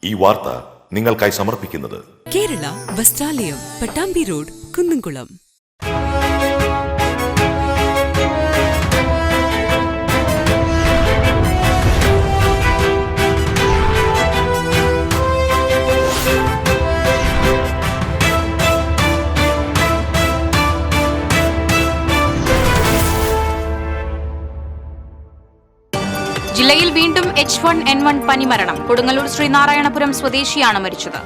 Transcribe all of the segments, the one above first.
ഈ വാർത്ത നിങ്ങൾക്കായി സമർപ്പിക്കുന്നത് കേരള വസ്ത്രാലയം, പട്ടാമ്പി റോഡ്, കുന്നംകുളം. ജില്ലയിൽ വീണ്ടും H1N1 പനി മരണം. കൊടുങ്ങല്ലൂർ ശ്രീനാരായണപുരം സ്വദേശിയാണ് മരിച്ചത്.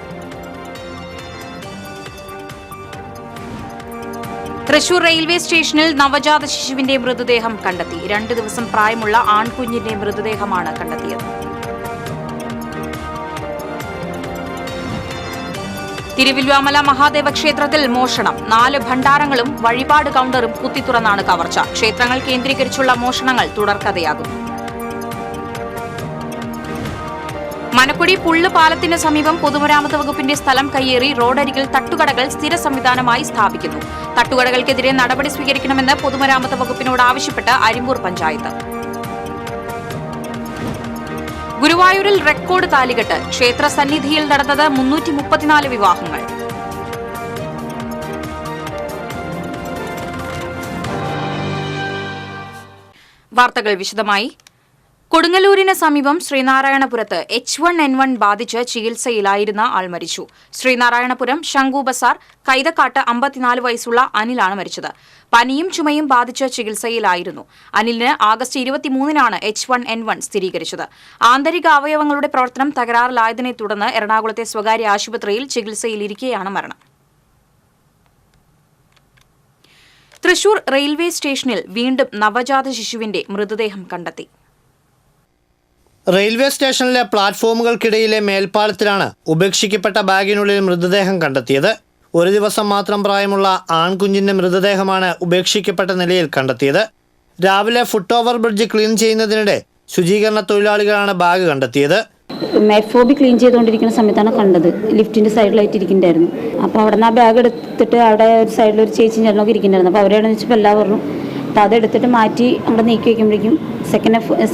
തൃശൂർ റെയിൽവേ സ്റ്റേഷനിൽ നവജാത ശിശുവിന്റെ മൃതദേഹം കണ്ടെത്തി. 2 ദിവസം പ്രായമുള്ള ആൺകുഞ്ഞിന്റെ മൃതദേഹമാണ് കണ്ടെത്തിയത്. തിരുവില്വാമല മഹാദേവ ക്ഷേത്രത്തിൽ മോഷണം. 4 ഭണ്ഡാരങ്ങളും വഴിപാട് കൌണ്ടറും കുത്തിത്തുറന്നാണ് കവർച്ച. ക്ഷേത്രങ്ങൾ കേന്ദ്രീകരിച്ചുള്ള മോഷണങ്ങൾ തുടർക്കഥയാകുന്നു. മനക്കുടി പുള്ള് പാലത്തിന് സമീപം പൊതുമരാമത്ത് വകുപ്പിന്റെ സ്ഥലം കയ്യേറി റോഡരികിൽ തട്ടുകടകൾ സ്ഥിര സംവിധാനമായി സ്ഥാപിക്കുന്നു. തട്ടുകടകൾക്കെതിരെ നടപടി സ്വീകരിക്കണമെന്ന് പൊതുമരാമത്ത് വകുപ്പിനോട് ആവശ്യപ്പെട്ട് അരിമ്പൂർ പഞ്ചായത്ത്. ഗുരുവായൂരിൽ റെക്കോർഡ് താലികെട്ട്. ക്ഷേത്ര സന്നിധിയിൽ നടന്നത് 334 വിവാഹങ്ങൾ. വാർത്തകൾ വിശദമായി. കൊടുങ്ങല്ലൂരിന് സമീപം ശ്രീനാരായണപുരത്ത് H1N1 ബാധിച്ച് ചികിത്സയിലായിരുന്ന ആൾ മരിച്ചു. ശ്രീനാരായണപുരം ശംഖു ബസാർ കൈതക്കാട്ട് 54 വയസ്സുള്ള അനിലാണ് മരിച്ചത്. പനിയും ചുമയും ബാധിച്ച് ചികിത്സയിലായിരുന്നു. അനിലിന് ആഗസ്റ്റ് 23-നാണ് H1N1 സ്ഥിരീകരിച്ചത്. ആന്തരിക അവയവങ്ങളുടെ പ്രവർത്തനം തകരാറിലായതിനെ തുടർന്ന് എറണാകുളത്തെ സ്വകാര്യ ആശുപത്രിയിൽ ചികിത്സയിലിരിക്കെയാണ് മരണം. തൃശൂർ റെയിൽവേ സ്റ്റേഷനിൽ വീണ്ടും നവജാത ശിശുവിന്റെ മൃതദേഹം കണ്ടെത്തി. റെയിൽവേ സ്റ്റേഷനിലെ പ്ലാറ്റ്ഫോമുകൾക്കിടയിലെ മേൽപ്പാലത്തിലാണ് ഉപേക്ഷിക്കപ്പെട്ട ബാഗിനുള്ളിൽ മൃതദേഹം കണ്ടെത്തിയത്. 1 ദിവസം മാത്രം പ്രായമുള്ള ആൺകുഞ്ഞിന്റെ മൃതദേഹമാണ് ഉപേക്ഷിക്കപ്പെട്ട നിലയിൽ കണ്ടെത്തിയത്. രാവിലെ ഫുട് ഓവർ ബ്രിഡ്ജ് ക്ലീൻ ചെയ്യുന്നതിനിടെ ശുചീകരണ തൊഴിലാളികളാണ് ബാഗ് കണ്ടെത്തിയത്. മെഫോബി ക്ലീൻ ചെയ്തുകൊണ്ടിരിക്കുന്ന സമയത്താണ് കണ്ടത്. ലിഫ്റ്റിന്റെ സൈഡിലായിട്ട് ഇരിക്കുന്നുണ്ടായിരുന്നു. അപ്പോൾ അവിടെ നിന്ന് ആ ബാഗ് എടുത്തിട്ട് അവിടെ ഒരു സൈഡിൽ ഒരു ചേച്ചി ചേട്ടനൊക്കെ ഇരിക്കുന്നുണ്ടായിരുന്നു. അപ്പോൾ അവരെയാണ് വെച്ചപ്പോൾ എല്ലാം പറഞ്ഞു. അപ്പോൾ അതെടുത്തിട്ട് മാറ്റി അവിടെ നീക്കി വയ്ക്കുമ്പോഴേക്കും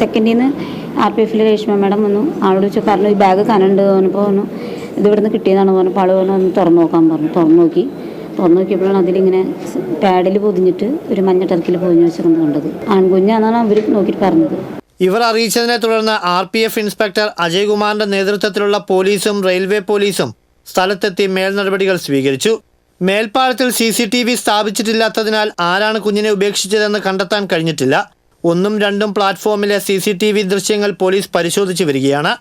സെക്കൻഡിൽ നിന്ന് RPF രേഷ്മ മാഡം വന്നു. ആളോട് വെച്ച് പറഞ്ഞു ഈ ബാഗ് കനുണ്ട് പറഞ്ഞപ്പോൾ പറഞ്ഞു ഇത് ഇവിടുന്ന് കിട്ടിയതാണ് പറഞ്ഞപ്പോൾ ആൾ പറഞ്ഞു ഒന്ന് തുറന്നു നോക്കാൻ പറഞ്ഞു. തുറന്നു നോക്കിയപ്പോഴാണ് അതിലിങ്ങനെ പാഡിൽ പൊതിഞ്ഞിട്ട് ഒരു മഞ്ഞ ടർക്കിൽ പൊതിഞ്ഞ് വെച്ചിരുന്ന് കണ്ടത്. ആൺകുഞ്ഞാണെന്നാണ് അവർ നോക്കിയിട്ട് പറഞ്ഞത്. ഇവർ അറിയിച്ചതിനെ തുടർന്ന് RPF ഇൻസ്പെക്ടർ അജയ് കുമാറിന്റെ നേതൃത്വത്തിലുള്ള പോലീസും റെയിൽവേ പോലീസും സ്ഥലത്തെത്തി മേൽനടപടികൾ സ്വീകരിച്ചു. മേൽപ്പാലത്തിൽ CCTV സ്ഥാപിച്ചിട്ടില്ലാത്തതിനാൽ ആരാണ് കുഞ്ഞിനെ ഉപേക്ഷിച്ചതെന്ന് കണ്ടെത്താൻ കഴിഞ്ഞിട്ടില്ല. 1ഉം 2ഉം പ്ലാറ്റ്ഫോമിലെ CCTV ദൃശ്യങ്ങൾ പോലീസ് പരിശോധിച്ചു വരികയാണ്.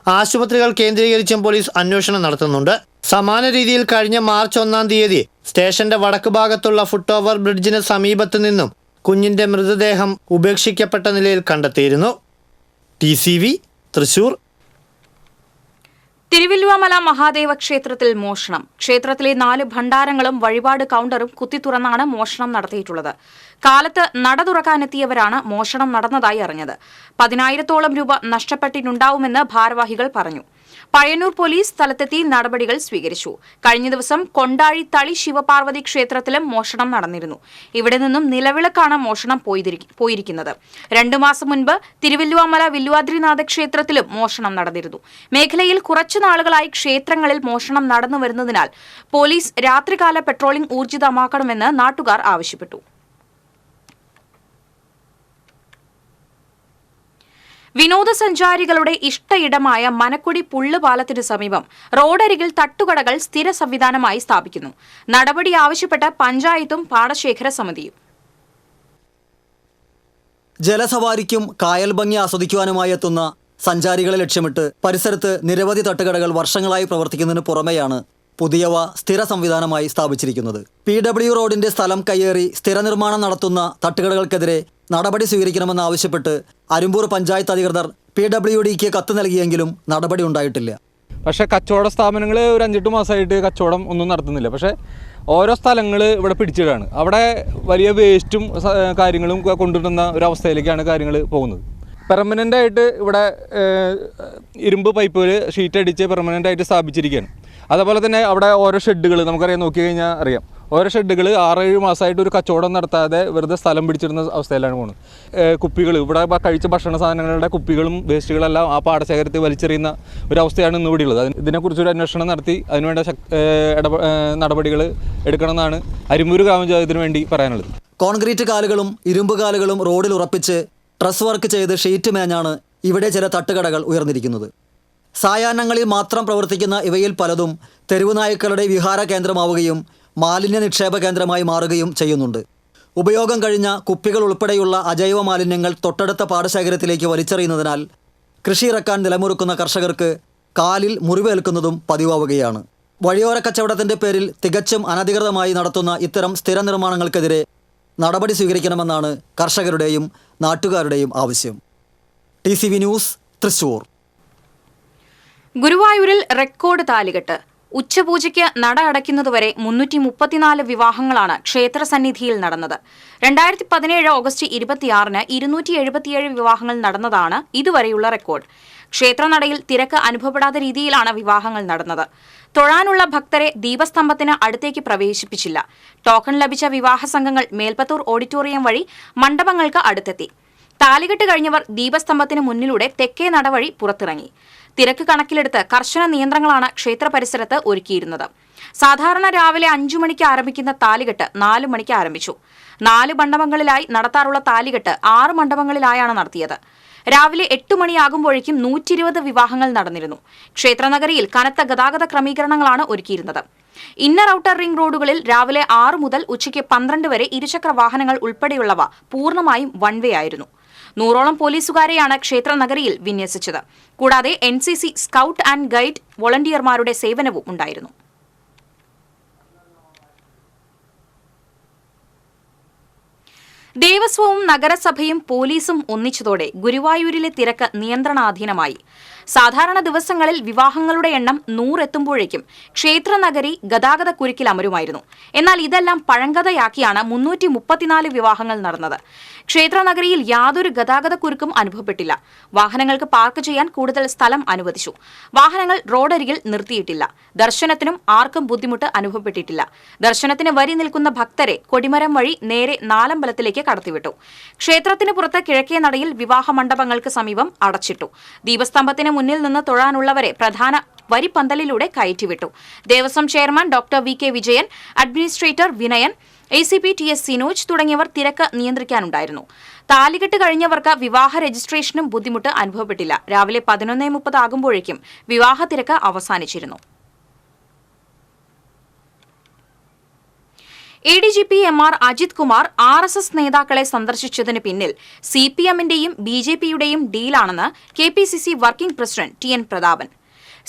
ആശുപത്രികൾ കേന്ദ്രീകരിച്ചും പോലീസ് അന്വേഷണം നടത്തുന്നുണ്ട്. സമാന രീതിയിൽ കഴിഞ്ഞ മാർച്ച് 1-ാം തീയതി സ്റ്റേഷന്റെ വടക്ക് ഭാഗത്തുള്ള ഫുട് ഓവർ ബ്രിഡ്ജിന് സമീപത്തു നിന്നും കുഞ്ഞിന്റെ മൃതദേഹം ഉപേക്ഷിക്കപ്പെട്ട നിലയിൽ കണ്ടെത്തിയിരുന്നു. TCV തൃശൂർ. തിരുവില്വാമല മഹാദേവ ക്ഷേത്രത്തിൽ മോഷണം. ക്ഷേത്രത്തിലെ 4 ഭണ്ഡാരങ്ങളും വഴിപാട് കൌണ്ടറും കുത്തിത്തുറന്നാണ് മോഷണം നടത്തിയിട്ടുള്ളത്. കാലത്ത് നട തുറക്കാനെത്തിയവരാണ് മോഷണം നടന്നതായി അറിഞ്ഞത്. 10,000-ഓളം രൂപ നഷ്ടപ്പെട്ടിട്ടുണ്ടാവുമെന്ന് ഭാരവാഹികൾ പറഞ്ഞു. പഴയന്നൂർ പോലീസ് സ്ഥലത്തെത്തി നടപടികൾ സ്വീകരിച്ചു. കഴിഞ്ഞ ദിവസം കൊണ്ടാഴി തളി ശിവപാർവതി ക്ഷേത്രത്തിലും മോഷണം നടന്നിരുന്നു. ഇവിടെ നിന്നും നിലവിളക്കാണ് മോഷണം പോയിരിക്കുന്നത്. 2 മാസം മുൻപ് തിരുവില്വാമല വില്വാദ്രിനാഥ ക്ഷേത്രത്തിലും മോഷണം നടന്നിരുന്നു. മേഖലയിൽ കുറച്ചു നാളുകളായി ക്ഷേത്രങ്ങളിൽ മോഷണം നടന്നു വരുന്നതിനാൽ പോലീസ് രാത്രികാല പെട്രോളിംഗ് ഊർജിതമാക്കണമെന്ന് നാട്ടുകാർ ആവശ്യപ്പെട്ടു. വിനോദസഞ്ചാരികളുടെ ഇഷ്ടയിടമായ മനക്കുടി പുള്ള് പാലത്തിന് സമീപം റോഡരികിൽ തട്ടുകടകൾ സ്ഥിര സംവിധാനമായി സ്ഥാപിക്കുന്നു. നടപടി ആവശ്യപ്പെട്ട പഞ്ചായത്തും പാടശേഖര സമിതിയും. ജലസവാരിക്കും കായൽ ഭംഗി ആസ്വദിക്കുവാനുമായി എത്തുന്ന സഞ്ചാരികളെ ലക്ഷ്യമിട്ട് പരിസരത്ത് നിരവധി തട്ടുകടകൾ വർഷങ്ങളായി പ്രവർത്തിക്കുന്നതിന് പുറമെയാണ് പുതിയവ സ്ഥിര സംവിധാനമായി സ്ഥാപിച്ചിരിക്കുന്നത്. PW റോഡിന്റെ സ്ഥലം കയ്യേറി സ്ഥിര നിർമ്മാണം നടത്തുന്ന തട്ടുകടകൾക്കെതിരെ നടപടി സ്വീകരിക്കണമെന്നാവശ്യപ്പെട്ട് അരിമ്പൂർ പഞ്ചായത്ത് അധികൃതർ PWDക്ക് കത്ത് നൽകിയെങ്കിലും നടപടി ഉണ്ടായിട്ടില്ല. പക്ഷേ കച്ചവട സ്ഥാപനങ്ങൾ ഒരു 5-8 മാസമായിട്ട് കച്ചവടം ഒന്നും നടത്തുന്നില്ല. പക്ഷേ ഓരോ സ്ഥലങ്ങൾ ഇവിടെ പിടിച്ചിടാണ്. അവിടെ വലിയ വേസ്റ്റും കാര്യങ്ങളും കൊണ്ടുവരുന്ന ഒരു അവസ്ഥയിലേക്കാണ് കാര്യങ്ങൾ പോകുന്നത്. പെർമനൻ്റ് ആയിട്ട് ഇവിടെ ഇരുമ്പ് പൈപ്പുകൾ ഷീറ്റ് അടിച്ച് പെർമനൻ്റ് ആയിട്ട് സ്ഥാപിച്ചിരിക്കുകയാണ്. അതേപോലെ തന്നെ അവിടെ ഓരോ ഷെഡുകൾ നമുക്കറിയാം, നോക്കി കഴിഞ്ഞാൽ അറിയാം, ഓരോ ഷെഡുകൾ 6-7 മാസമായിട്ട് ഒരു കച്ചവടം നടത്താതെ വെറുതെ സ്ഥലം പിടിച്ചിരുന്ന അവസ്ഥയിലാണ് പോകുന്നത്. കുപ്പികൾ ഇവിടെ കഴിച്ച ഭക്ഷണ സാധനങ്ങളുടെ കുപ്പികളും വേസ്റ്റുകളെല്ലാം ആ പാടശേഖരത്തിൽ വലിച്ചെറിയുന്ന ഒരു അവസ്ഥയാണ് ഇന്ന് ഇവിടെ ഉള്ളത്. ഇതിനെക്കുറിച്ചൊരു അന്വേഷണം നടത്തി അതിനുവേണ്ട നടപടികൾ എടുക്കണമെന്നാണ് അരിമ്പൂർ ഗ്രാമപഞ്ചായത്തിന് വേണ്ടി പറയാനുള്ളത്. കോൺക്രീറ്റ് കാലുകളും ഇരുമ്പ് കാലുകളും റോഡിൽ ഉറപ്പിച്ച് ട്രസ് വർക്ക് ചെയ്ത് ഷീറ്റ് മേഞ്ഞാണ് ഇവിടെ ചില തട്ടുകടകൾ ഉയർന്നിരിക്കുന്നത്. സായാഹ്നങ്ങളിൽ മാത്രം പ്രവർത്തിക്കുന്ന ഇവയിൽ പലതും തെരുവുനായ്ക്കളുടെ വിഹാര കേന്ദ്രമാവുകയും മാലിന്യ നിക്ഷേപ കേന്ദ്രമായി മാറുകയും ചെയ്യുന്നുണ്ട്. ഉപയോഗം കഴിഞ്ഞ കുപ്പികൾ ഉൾപ്പെടെയുള്ള അജൈവ മാലിന്യങ്ങൾ തൊട്ടടുത്ത പാടശേഖരത്തിലേക്ക് വലിച്ചെറിയുന്നതിനാൽ കൃഷി ഇറക്കാൻ നിലമുറുക്കുന്ന കർഷകർക്ക് കാലിൽ മുറിവേൽക്കുന്നതും പതിവാവുകയാണ്. വഴിയോര കച്ചവടത്തിൻ്റെ പേരിൽ തികച്ചും അനധികൃതമായി നടത്തുന്ന ഇത്തരം സ്ഥിര നിർമ്മാണങ്ങൾക്കെതിരെ നടപടി സ്വീകരിക്കണമെന്നാണ് കർഷകരുടെയും നാട്ടുകാരുടെയും ആവശ്യം. TCV news, Thrissur. ഗുരുവായൂരിൽ റെക്കോർഡ് താലികെട്ട്. ഉച്ചപൂജയ്ക്ക് നട അടയ്ക്കുന്നതുവരെ 334 വിവാഹങ്ങളാണ് ക്ഷേത്രസന്നിധിയിൽ നടന്നത്. 2017 ഓഗസ്റ്റ് 26-ന് 277 വിവാഹങ്ങൾ നടന്നതാണ് ഇതുവരെയുള്ള റെക്കോർഡ്. ക്ഷേത്രനടയിൽ തിരക്ക് അനുഭവപ്പെടാത്ത രീതിയിലാണ് വിവാഹങ്ങൾ നടന്നത്. തൊഴാനുള്ള ഭക്തരെ ദീപസ്തംഭത്തിന് അടുത്തേക്ക് പ്രവേശിപ്പിച്ചില്ല. ടോക്കൺ ലഭിച്ച വിവാഹ സംഘങ്ങൾ മേൽപ്പത്തൂർ ഓഡിറ്റോറിയം വഴി മണ്ഡപങ്ങൾക്ക് അടുത്തെത്തി. താലികെട്ട് കഴിഞ്ഞവർ ദീപസ്തംഭത്തിന് മുന്നിലൂടെ തെക്കേ നടവഴി പുറത്തിറങ്ങി. തിരക്ക് കണക്കിലെടുത്ത് കർശന നിയന്ത്രണങ്ങളാണ് ക്ഷേത്ര പരിസരത്ത് ഒരുക്കിയിരുന്നത്. സാധാരണ രാവിലെ 5 മണിക്ക് ആരംഭിക്കുന്ന താലികെട്ട് 4 മണിക്ക് ആരംഭിച്ചു. 4 മണ്ഡപങ്ങളിലായി നടത്താറുള്ള താലികെട്ട് 6 മണ്ഡപങ്ങളിലായാണ് നടത്തിയത്. രാവിലെ 8 മണിയാകുമ്പോഴേക്കും 120 വിവാഹങ്ങൾ നടന്നിരുന്നു. ക്ഷേത്രനഗരിയിൽ കനത്ത ഗതാഗത ക്രമീകരണങ്ങളാണ് ഒരുക്കിയിരുന്നത്. ഇന്നർ ഔട്ടർ റിംഗ് റോഡുകളിൽ രാവിലെ 6 മുതൽ ഉച്ചയ്ക്ക് 12 വരെ ഇരുചക്ര വാഹനങ്ങൾ ഉൾപ്പെടെയുള്ളവ പൂർണ്ണമായും വൺ വേ ആയിരുന്നു. 100ഓളം പോലീസുകാരെയാണ് ക്ഷേത്രനഗരിയിൽ വിന്യസിച്ചത്. കൂടാതെ NCC, സ്കൗട്ട് ആൻഡ് ഗൈഡ് വോളണ്ടിയർമാരുടെ സേവനവും ഉണ്ടായിരുന്നു. ദേവസ്വവും നഗരസഭയും പോലീസും ഒന്നിച്ചതോടെ ഗുരുവായൂരിലെ തിരക്ക് നിയന്ത്രണാധീനമായി. സാധാരണ ദിവസങ്ങളിൽ വിവാഹങ്ങളുടെ എണ്ണം 100 എത്തുമ്പോഴേക്കും ക്ഷേത്രനഗരി ഗതാഗത കുരുക്കിൽ അമരുമായിരുന്നു. എന്നാൽ ഇതെല്ലാം പഴങ്കഥയാക്കിയാണ് 334 വിവാഹങ്ങൾ നടന്നത്. ക്ഷേത്രനഗരിയിൽ യാതൊരു ഗതാഗത കുരുക്കും അനുഭവപ്പെട്ടില്ല. വാഹനങ്ങൾക്ക് പാർക്ക് ചെയ്യാൻ കൂടുതൽ സ്ഥലം അനുവദിച്ചു. വാഹനങ്ങൾ റോഡരികിൽ നിർത്തിയിട്ടില്ല. ദർശനത്തിനും ആർക്കും ബുദ്ധിമുട്ട് അനുഭവപ്പെട്ടിട്ടില്ല. ദർശനത്തിന് വരി നിൽക്കുന്ന ഭക്തരെ കൊടിമരം വഴി നേരെ നാലമ്പലത്തിലേക്ക് കടത്തിവിട്ടു. ക്ഷേത്രത്തിന് പുറത്ത് കിഴക്കേ നടയിൽ വിവാഹ മണ്ഡപങ്ങൾക്ക് സമീപം അടച്ചിട്ടു. ദീപസ്തംഭത്തിന് മുന്നിൽ നിന്ന് തൊഴാനുള്ളവരെ പ്രധാന വരിപ്പന്തലിലൂടെ കയറ്റിവിട്ടു. Devaswom chairman doctor VK Vijayan, administrator Vinayan, ACP TS Sinoj തുടങ്ങിയവർ തിരക്ക് നിയന്ത്രിക്കാനുണ്ടായിരുന്നു. താലികെട്ട് കഴിഞ്ഞവർക്ക് വിവാഹ രജിസ്ട്രേഷനും ബുദ്ധിമുട്ട് അനുഭവപ്പെട്ടില്ല. രാവിലെ 11:30 ആകുമ്പോഴേക്കും വിവാഹ തിരക്ക് അവസാനിച്ചിരുന്നു. ADGP MR Ajith Kumar RSS നേതാക്കളെ സന്ദർശിച്ചതിന് പിന്നിൽ CPM-ന്റെയും BJP-യുടെയും ഡീലാണെന്ന് KPCC working president TN Prathapan.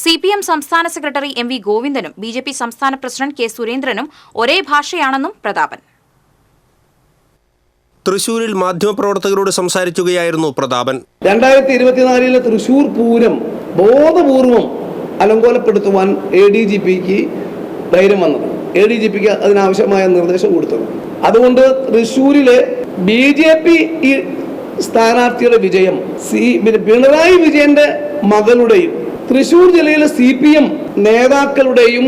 CPM സംസ്ഥാന സെക്രട്ടറി MV ഗോവിന്ദനും BJP സംസ്ഥാന പ്രസിഡന്റ് K സുരേന്ദ്രനും ഒരേ ഭാഷയാണെന്നും പ്രതാപൻ. തൃശൂരിൽ മാധ്യമപ്രവർത്തകരോട് സംസാരിക്കുകയായിരുന്നു പ്രതാപൻ. 2024 തൃശൂർ പൂരം ബോധപൂർവം അലങ്കോലപ്പെടുത്തുവാൻ ADGPക്ക് ധൈര്യം വന്നത്. ADGPക്ക് അതിനാവശ്യമായ നിർദ്ദേശം കൊടുത്തത്. അതുകൊണ്ട് തൃശൂരിലെ BJP സ്ഥാനാർത്ഥിയുടെ വിജയം പിണറായി വിജയന്റെ മകളുടെയും തൃശൂർ ജില്ലയിലെ CPM നേതാക്കളുടെയും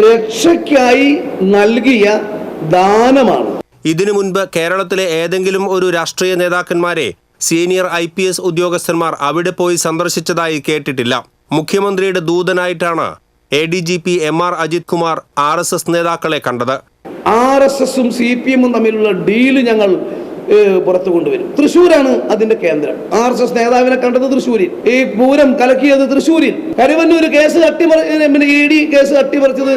രക്ഷയ്ക്കായി നൽകിയ ദാനമാണ്. ഇതിനു മുൻപ് കേരളത്തിലെ ഏതെങ്കിലും ഒരു രാഷ്ട്രീയ നേതാക്കന്മാരെ സീനിയർ IPS ഉദ്യോഗസ്ഥന്മാർ അവിടെ പോയി സന്ദർശിച്ചതായി കേട്ടിട്ടില്ല. മുഖ്യമന്ത്രിയുടെ ദൂതനായിട്ടാണ് ADGP MR Ajith Kumar RSS നേതാക്കളെ കണ്ടത്. RSSും CPM-ഉം തമ്മിലുള്ള ഡീല് ഞങ്ങൾ പുറത്തു കൊണ്ടുവരും. തൃശ്ശൂരാണ് അതിന്റെ കേന്ദ്രം. RSS നേതാവിനെ കണ്ടത് തൃശ്ശൂരിൽ, ഈ പൂരം കലക്കിയത് തൃശ്ശൂരിൽ, കരുവന്നൂർ കേസ് ED കേസ് അട്ടിമറിച്ചത്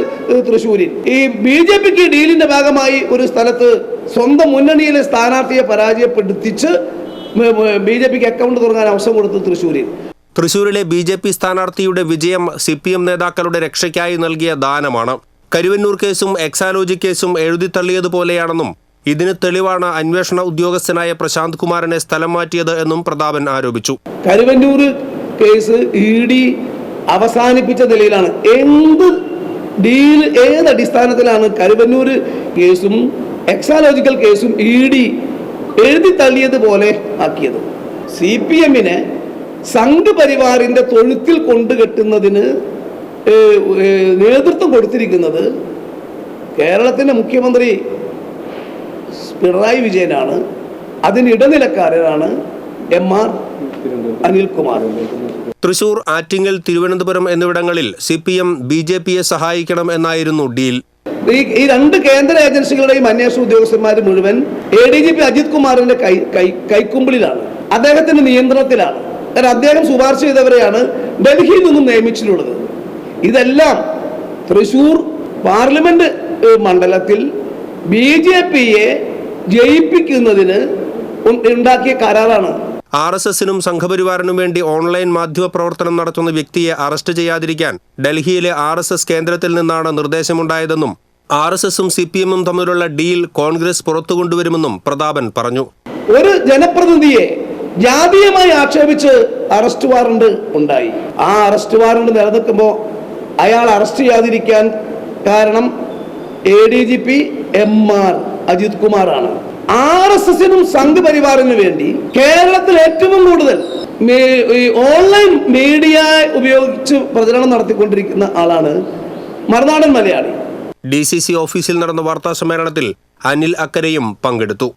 തൃശ്ശൂരിൽ. ഈ BJPക്ക് ഡീലിന്റെ ഭാഗമായി ഒരു സ്ഥലത്ത് സ്വന്തം മുന്നണിയിലെ സ്ഥാനാർത്ഥിയെ പരാജയപ്പെടുത്തിച്ച് BJPക്ക് അക്കൗണ്ട് തുറക്കാൻ അവസരം കൊടുത്തത് തൃശ്ശൂരിൽ. തൃശൂരിലെ BJP സ്ഥാനാർത്ഥിയുടെ വിജയം CPM നേതാക്കളുടെ രക്ഷയ്ക്കായി നൽകിയ ദാനമാണ്. കരുവന്നൂർ കേസും എക്സാലോജി കേസും എഴുതിത്തള്ളിയതുപോലെയാണെന്നും ഇതിന് തെളിവാണ് അന്വേഷണ ഉദ്യോഗസ്ഥനായ പ്രശാന്ത് കുമാറിനെ സ്ഥലം മാറ്റിയത് എന്നും പ്രതാപൻ ആരോപിച്ചു. കരുവന്നൂർ കേസ് ED അവസാനിപ്പിച്ച നിലയിലാണ്. എന്ത് ഡീൽ, ഏത് അടിസ്ഥാനത്തിലാണ് കരുവന്നൂർ കേസും എക്സാലോജിക്കൽ കേസും ED എഴുതിത്തള്ളിയതുപോലെ ആക്കിയത്? CPM-നെ സംഘപരിവാറിന്റെ തൊഴുത്തിൽ കൊണ്ടുകെട്ടുന്നതിന് നേതൃത്വം കൊടുത്തിരിക്കുന്നത് കേരളത്തിൻ്റെ മുഖ്യമന്ത്രി പിണറായി വിജയനാണ്, അതിന് ഇടനിലക്കാരനാണ് MR അനിൽകുമാർ. തൃശൂർ, ആറ്റിങ്ങൽ, തിരുവനന്തപുരം എന്നിവിടങ്ങളിൽ CPM BJPയെ സഹായിക്കണം എന്നായിരുന്നു ഡീൽ. ഈ രണ്ട് കേന്ദ്ര ഏജൻസികളുടെയും അന്വേഷണ ഉദ്യോഗസ്ഥന്മാർ മുഴുവൻ ADGP അജിത് കുമാറിന്റെ കൈക്കുമ്പിളിലാണ്, അദ്ദേഹത്തിന്റെ നിയന്ത്രണത്തിലാണ്. കാരണം അദ്ദേഹം ശുപാർശ ചെയ്തവരെയാണ് ഡൽഹിയിൽ നിന്നും നിയമിച്ചിട്ടുള്ളത്. ഇതെല്ലാം തൃശൂർ പാർലമെന്റ് മണ്ഡലത്തിൽ BJPയെ ജയിപ്പിക്കുന്നതിന് ഉണ്ടാക്കിയ കരാറാണ്. RSSനും സംഘപരിവാറിനും വേണ്ടി ഓൺലൈൻ മാധ്യമ പ്രവർത്തനം നടത്തുന്ന വ്യക്തിയെ അറസ്റ്റ് ചെയ്യാതിരിക്കാൻ ഡൽഹിയിലെ RSS കേന്ദ്രത്തിൽ നിന്നാണ് നിർദ്ദേശമുണ്ടായതെന്നും RSSും CPMും തമ്മിലുള്ള ഡീൽ കോൺഗ്രസ് പുറത്തുകൊണ്ടുവരുമെന്നും പ്രതാപൻ പറഞ്ഞു. ഒരു ജനപ്രതിനിധിയെ ജാതീയമായി ആക്ഷേപിച്ച് അറസ്റ്റ് വാറണ്ട് ഉണ്ടായി. ആ അറസ്റ്റ് വാറണ്ട് നിലനിൽക്കുമ്പോൾ അയാൾ അറസ്റ്റ് ചെയ്യാതിരിക്കാൻ കാരണം ADGP MR അജിത് കുമാറാണ്. RSSനും സംഘപരിവാറിന് വേണ്ടി കേരളത്തിൽ ഏറ്റവും കൂടുതൽ ഓൺലൈൻ മീഡിയ ഉപയോഗിച്ച് പ്രചരണം നടത്തിക്കൊണ്ടിരിക്കുന്ന ആളാണ് മറുനാടൻ മലയാളി. DCC ഓഫീസിൽ നടന്ന വാർത്താ സമ്മേളനത്തിൽ അനിൽ അക്കരയും പങ്കെടുത്തു.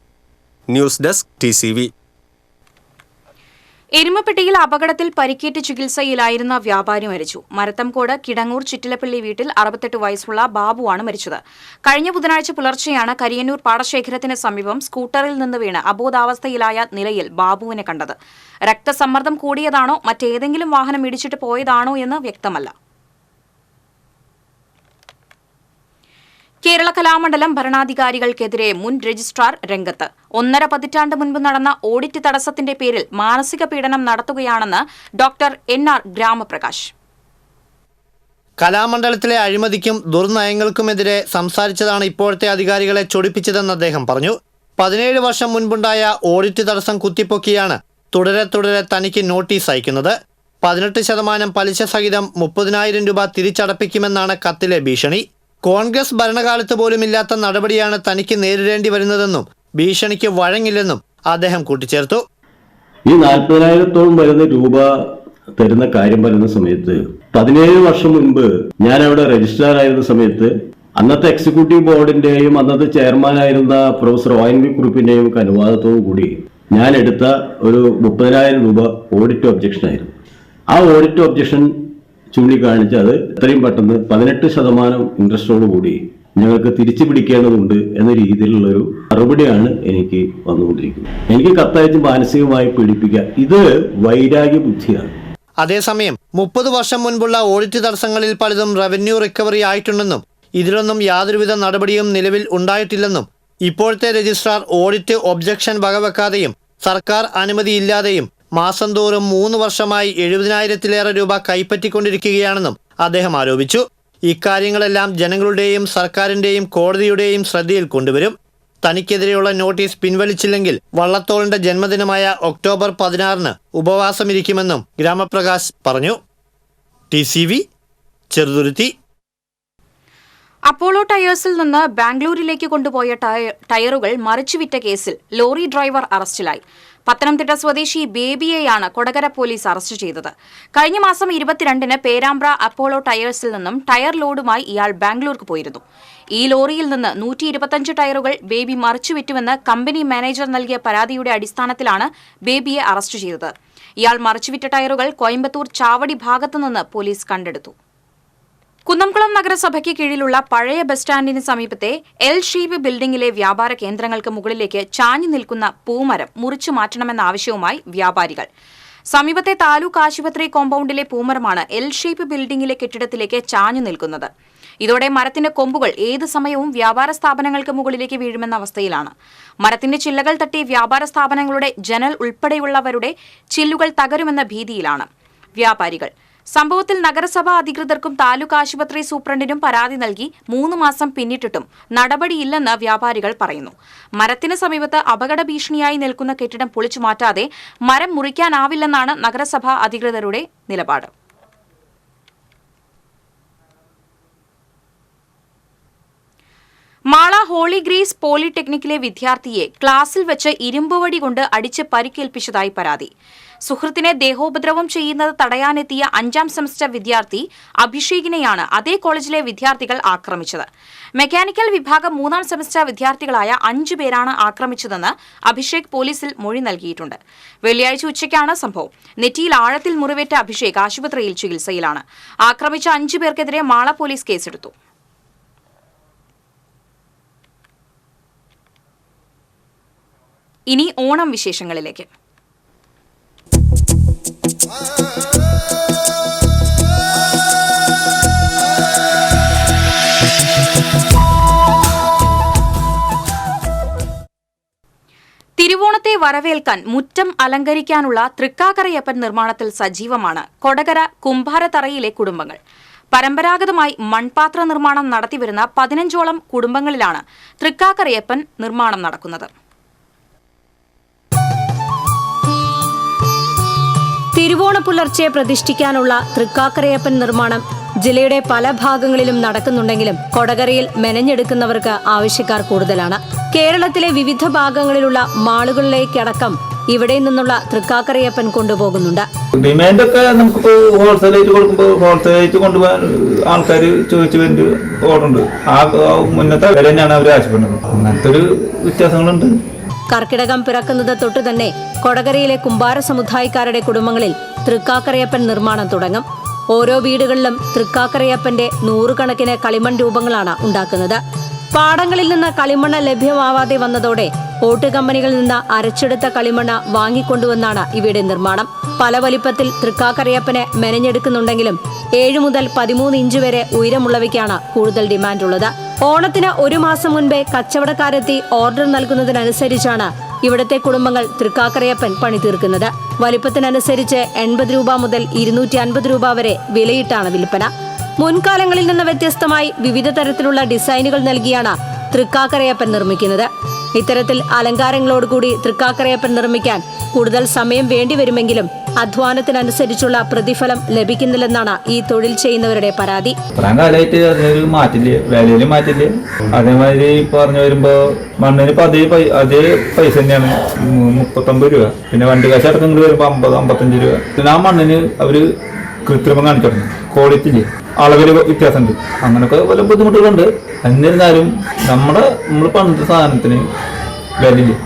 News desk TCV. എരുമപ്പെട്ടിയിൽ അപകടത്തിൽ പരിക്കേറ്റ് ചികിത്സയിലായിരുന്ന വ്യാപാരി മരിച്ചു. മരത്തംകോട് കിടങ്ങൂർ ചിറ്റിലപ്പള്ളി വീട്ടിൽ 68 വയസ്സുള്ള ബാബുവാണ് മരിച്ചത്. കഴിഞ്ഞ ബുധനാഴ്ച പുലർച്ചെയാണ് കരിയന്നൂർ പാടശേഖരത്തിന് സമീപം സ്കൂട്ടറിൽ നിന്ന് വീണ് അബോധാവസ്ഥയിലായ നിലയിൽ ബാബുവിനെ കണ്ടത്. രക്തസമ്മർദ്ദം കൂടിയതാണോ മറ്റേതെങ്കിലും വാഹനം ഇടിച്ചിട്ട് പോയതാണോ എന്ന് വ്യക്തമല്ല. കേരള കലാമണ്ഡലം ഭരണാധികാരികൾക്കെതിരെ മുൻ രജിസ്ട്രാർ രംഗത്ത്. 1.5 പതിറ്റാണ്ട് മുൻപ് നടന്ന ഓഡിറ്റ് തടസ്സത്തിന്റെ പേരിൽ മാനസിക പീഡനം നടത്തുകയാണെന്ന് ഡോക്ടർ NR ഗ്രാമപ്രകാശ്. കലാമണ്ഡലത്തിലെ അഴിമതിക്കും ദുർനയങ്ങൾക്കുമെതിരെ സംസാരിച്ചതാണ് ഇപ്പോഴത്തെ അധികാരികളെ ചൊടിപ്പിച്ചതെന്ന് അദ്ദേഹം പറഞ്ഞു. 17 വർഷം മുൻപുണ്ടായ ഓഡിറ്റ് തടസ്സം കുത്തിപ്പൊക്കിയാണ് തുടരെ തനിക്ക് നോട്ടീസ് അയക്കുന്നത്. 18% പലിശ സഹിതം 30,000 രൂപ തിരിച്ചടപ്പിക്കുമെന്നാണ് കത്തിലെ ഭീഷണി. കോൺഗ്രസ് ഭരണകാലത്ത് പോലുമില്ലാത്ത നടപടിയാണ് തനിക്ക് നേരിടേണ്ടി വരുന്നതെന്നും ഭീഷണിക്ക് വഴങ്ങില്ലെന്നും അദ്ദേഹം കൂട്ടിച്ചേർത്തു. ഈ 40,000-ഓളം വരുന്ന രൂപ തരുന്ന കാര്യം പറയുന്ന സമയത്ത് 17 വർഷം മുൻപ് ഞാൻ അവിടെ രജിസ്ട്രാർ ആയിരുന്ന സമയത്ത് അന്നത്തെ എക്സിക്യൂട്ടീവ് ബോർഡിന്റെയും അന്നത്തെ ചെയർമാനായിരുന്ന പ്രൊഫസർ ONV കുറുപ്പിന്റെയും അനുവാദത്തോടു കൂടി ഞാൻ എടുത്ത ഒരു 30,000 രൂപ ഓഡിറ്റ് ഒബ്ജക്ഷൻ ആയിരുന്നു. ആ ഓഡിറ്റ് ഒബ്ജക്ഷൻ ചൂണ്ടിക്കാണിച്ച് അത് എത്രയും പെട്ടെന്ന് 18% ഇൻട്രസ്റ്റോടു കൂടി ഞങ്ങൾക്ക് തിരിച്ചു പിടിക്കേണ്ടതുണ്ട് എന്ന രീതിയിലുള്ളൊരു മറുപടിയാണ് എനിക്ക് വന്നുകൊണ്ടിരിക്കുന്നത്. എനിക്ക് കത്തയച്ച് മാനസികമായി പീഡിപ്പിക്കുക, ഇത് വൈരാഗ്യ ബുദ്ധിയാണ്. അതേസമയം 30 വർഷം മുൻപുള്ള ഓഡിറ്റ് തടസ്സങ്ങളിൽ പലതും റവന്യൂ റിക്കവറി ആയിട്ടുണ്ടെന്നും ഇതിലൊന്നും യാതൊരുവിധ നടപടിയും നിലവിൽ ഉണ്ടായിട്ടില്ലെന്നും ഇപ്പോഴത്തെ രജിസ്ട്രാർ ഓഡിറ്റ് ഒബ്ജക്ഷൻ വകവെക്കാതെയും സർക്കാർ അനുമതിയില്ലാതെയും മാസം തോറും 3 വർഷമായി 70,000-ലേറെ രൂപ കൈപ്പറ്റിക്കൊണ്ടിരിക്കുകയാണെന്നും അദ്ദേഹം ആരോപിച്ചു. ഇക്കാര്യങ്ങളെല്ലാം ജനങ്ങളുടെയും സർക്കാരിന്റെയും കോടതിയുടെയും ശ്രദ്ധയിൽ കൊണ്ടുവരും. തനിക്കെതിരെയുള്ള നോട്ടീസ് പിൻവലിച്ചില്ലെങ്കിൽ വള്ളത്തോളിന്റെ ജന്മദിനമായ ഒക്ടോബർ 16 ഉപവാസമിരിക്കുമെന്നും ഗ്രാമപ്രകാശ് പറഞ്ഞു. TCV ചെറുതുരുത്തി. അപ്പോളോ ടയേഴ്സിൽ നിന്ന് ബാംഗ്ലൂരിലേക്ക് കൊണ്ടുപോയ ടയറുകൾ മറിച്ചുവിറ്റ കേസിൽ ലോറി ഡ്രൈവർ അറസ്റ്റിലായി. പത്തനംതിട്ട സ്വദേശി ബേബിയെയാണ് കൊടകര പോലീസ് അറസ്റ്റ് ചെയ്തത്. കഴിഞ്ഞ മാസം 22-ന് പേരാമ്പ്ര അപ്പോളോ ടയേഴ്സിൽ നിന്നും ടയർ ലോഡുമായി ഇയാൾ ബാംഗ്ലൂർക്ക് പോയിരുന്നു. ഈ ലോറിയിൽ നിന്ന് 125 ടയറുകൾ ബേബി മറിച്ചുവിറ്റുവെന്ന് കമ്പനി മാനേജർ നൽകിയ പരാതിയുടെ അടിസ്ഥാനത്തിലാണ് ബേബിയെ അറസ്റ്റ് ചെയ്തത്. ഇയാൾ മറിച്ചുവിറ്റ ടയറുകൾ കോയമ്പത്തൂർ ചാവടി ഭാഗത്തുനിന്ന് പോലീസ് കണ്ടെടുത്തു. കുന്നംകുളം നഗരസഭയ്ക്ക് കീഴിലുള്ള പഴയ ബസ് സ്റ്റാൻഡിന് സമീപത്തെ എൽ ഷേപ്പ് ബിൽഡിംഗിലെ വ്യാപാര കേന്ദ്രങ്ങൾക്ക് മുകളിലേക്ക് ചാഞ്ഞു നിൽക്കുന്ന പൂമരം മുറിച്ചു മാറ്റണമെന്ന ആവശ്യവുമായി വ്യാപാരികൾ. സമീപത്തെ താലൂക്ക് ആശുപത്രി കോമ്പൗണ്ടിലെ പൂമരമാണ് എൽ ഷേപ്പ് ബിൽഡിംഗിലെ കെട്ടിടത്തിലേക്ക് ചാഞ്ഞു നിൽക്കുന്നത്. ഇതോടെ മരത്തിന്റെ കൊമ്പുകൾ ഏത് സമയവും വ്യാപാര സ്ഥാപനങ്ങൾക്ക് മുകളിലേക്ക് വീഴുമെന്ന അവസ്ഥയിലാണ്. മരത്തിന്റെ ചില്ലകൾ തട്ടി വ്യാപാര സ്ഥാപനങ്ങളുടെ ജനൽ ഉൾപ്പെടെയുള്ളവരുടെ ചില്ലുകൾ തകരുമെന്ന ഭീതിയിലാണ് വ്യാപാരികൾ. സംഭവത്തിൽ നഗരസഭാ അധികൃതർക്കും താലൂക്ക് ആശുപത്രി സൂപ്രണ്ടിനും പരാതി നൽകി 3 മാസം പിന്നിട്ടിട്ടും നടപടിയില്ലെന്ന് വ്യാപാരികൾ പറയുന്നു. മരത്തിന് സമീപത്ത് അപകട ഭീഷണിയായി നിൽക്കുന്ന കെട്ടിടം പൊളിച്ചു മാറ്റാതെ മരം മുറിക്കാനാവില്ലെന്നാണ് നഗരസഭാ അധികൃതരുടെ നിലപാട്. മാള ഹോളി ഗ്രേസ് പോളിടെക്നിക്കിലെ വിദ്യാർത്ഥിയെ ക്ലാസ്സിൽ വെച്ച് ഇരുമ്പുവടി കൊണ്ട് അടിച്ച് പരിക്കേൽപ്പിച്ചതായി പരാതി. സുഹൃത്തിനെ ദേഹോപദ്രവം ചെയ്യുന്നത് തടയാനെത്തിയ 5ാം സെമസ്റ്റർ വിദ്യാർത്ഥി അഭിഷേകിനെയാണ് അതേ കോളേജിലെ വിദ്യാർത്ഥികൾ ആക്രമിച്ചത്. മെക്കാനിക്കൽ വിഭാഗം 3ാം സെമസ്റ്റർ വിദ്യാർത്ഥികളായ 5 പേരാണ് ആക്രമിച്ചതെന്ന് അഭിഷേക് പോലീസിൽ മൊഴി നൽകിയിട്ടുണ്ട്. വെള്ളിയാഴ്ച ഉച്ചയ്ക്കാണ് സംഭവം. നെറ്റിയിൽ ആഴത്തിൽ മുറിവേറ്റ അഭിഷേക് ആശുപത്രിയിൽ ചികിത്സയിലാണ്. ആക്രമിച്ച 5 പേർക്കെതിരെ മാള പോലീസ് കേസെടുത്തു. ഇനി ഓണം വിശേഷങ്ങളിലേക്ക്. തിരുവോണത്തെ വരവേൽക്കാൻ മുറ്റം അലങ്കരിക്കാനുള്ള തൃക്കാക്കരയപ്പൻ നിർമ്മാണത്തിൽ സജീവമാണ് കൊടകര കുംഭാരത്തറയിലെ കുടുംബങ്ങൾ. പരമ്പരാഗതമായി മൺപാത്ര നിർമ്മാണം നടത്തിവരുന്ന 15ഓളം കുടുംബങ്ങളിലാണ് തൃക്കാക്കരയപ്പൻ നിർമ്മാണം നടക്കുന്നത്. തിരുവോണ പുലർച്ചെ പ്രതിഷ്ഠിക്കാനുള്ള തൃക്കാക്കരയപ്പൻ നിർമ്മാണം ജില്ലയുടെ പല ഭാഗങ്ങളിലും നടക്കുന്നുണ്ടെങ്കിലും കൊടകരയിൽ മെനഞ്ഞെടുക്കുന്നവർക്ക് ആവശ്യക്കാർ കൂടുതലാണ്. കേരളത്തിലെ വിവിധ ഭാഗങ്ങളിലുള്ള മാളുകളിലേക്കടക്കം ഇവിടെ നിന്നുള്ള തൃക്കാക്കരയപ്പൻ കൊണ്ടുപോകുന്നുണ്ട്. ഡിമാൻഡ് ഒക്കെ നമുക്കിപ്പോ ഹോൾസെയിലായിട്ട് കൊടുക്കുമ്പോൾ ഹോൾസെയിലായിട്ട് കൊണ്ടുപോകാൻ ആൾക്കാർ ചോദിച്ചു വരുന്ന ഓർഡറുണ്ട്. ആ മുന്നത്തെ വില തന്നെയാണ് അവർ ആവശ്യപ്പെടുന്നത്. അങ്ങനത്തെ ഒരു വ്യത്യാസങ്ങളുണ്ട്. കർക്കിടകം പിറക്കുന്നത് തൊട്ടു തന്നെ കൊടകരയിലെ കുംഭാര സമുദായക്കാരുടെ കുടുംബങ്ങളിൽ തൃക്കാക്കരയപ്പൻ നിർമ്മാണം തുടങ്ങും. ഓരോ വീടുകളിലും തൃക്കാക്കരയപ്പന്റെ 100 കണക്കിന് കളിമൺ രൂപങ്ങളാണ് ഉണ്ടാക്കുന്നത്. പാടങ്ങളിൽ നിന്ന് കളിമണ്ണ് ലഭ്യമാവാതെ വന്നതോടെ ഓട്ട് കമ്പനികളിൽ നിന്ന് അരച്ചെടുത്ത കളിമണ്ണ് വാങ്ങിക്കൊണ്ടുവന്നാണ് ഇവയുടെ നിർമ്മാണം. പല വലിപ്പത്തിൽ തൃക്കാക്കരയപ്പനെ മെനഞ്ഞെടുക്കുന്നുണ്ടെങ്കിലും 7 മുതൽ 13 ഇഞ്ച് വരെ ഉയരമുള്ളവയ്ക്കാണ് കൂടുതൽ ഡിമാൻഡുള്ളത്. ഓണത്തിന് 1 മാസം മുൻപേ കച്ചവടക്കാരെത്തി ഓർഡർ നൽകുന്നതിനനുസരിച്ചാണ് ഇവിടുത്തെ കുടുംബങ്ങൾ തൃക്കാക്കരയപ്പൻ പണി തീർക്കുന്നത്. വലിപ്പത്തിനനുസരിച്ച് 80 രൂപ മുതൽ 250 രൂപ വരെ വിലയിട്ടാണ് വിൽപ്പന. മുൻകാലങ്ങളിൽ നിന്ന് വ്യത്യസ്തമായി വിവിധ തരത്തിലുള്ള ഡിസൈനുകൾ നൽകിയാണ് തൃക്കാക്കരയപ്പൻ നിർമ്മിക്കുന്നത്. ഇത്തരത്തിൽ അലങ്കാരങ്ങളോടുകൂടി തൃക്കാക്കരയപ്പൻ നിർമ്മിക്കാൻ കൂടുതൽ സമയം വേണ്ടിവരുമെങ്കിലും അധ്വാനത്തിനനുസരിച്ചുള്ള പ്രതിഫലം ലഭിക്കുന്നില്ലെന്നാണ് ഈ തൊഴിൽ ചെയ്യുന്നവരുടെ പരാതി. കാലമായിട്ട് അതിനൊരു മാറ്റില്ലേ, വിലയിൽ മാറ്റില്ലേ. അതേമാതിരി പറഞ്ഞു വരുമ്പോ മണ്ണിന് ഇപ്പൊ അതേ പൈസ തന്നെയാണ്, 39 രൂപ. പിന്നെ വണ്ടി കാശ് അടക്കം ഇങ്ങോട്ട് വരുമ്പോ 50-55 രൂപ. പിന്നെ ആ മണ്ണിന് അവര് കൃത്രിമം കാണിച്ചു തുടങ്ങി. ക്വാളിറ്റിയില്ലേ, അളവില് വ്യത്യാസമുണ്ട്. അങ്ങനൊക്കെ പല ബുദ്ധിമുട്ടുകളുണ്ട്. എന്നിരുന്നാലും നമ്മൾ പണ്ടത്തെ സാധനത്തിന് വിലയില്ല.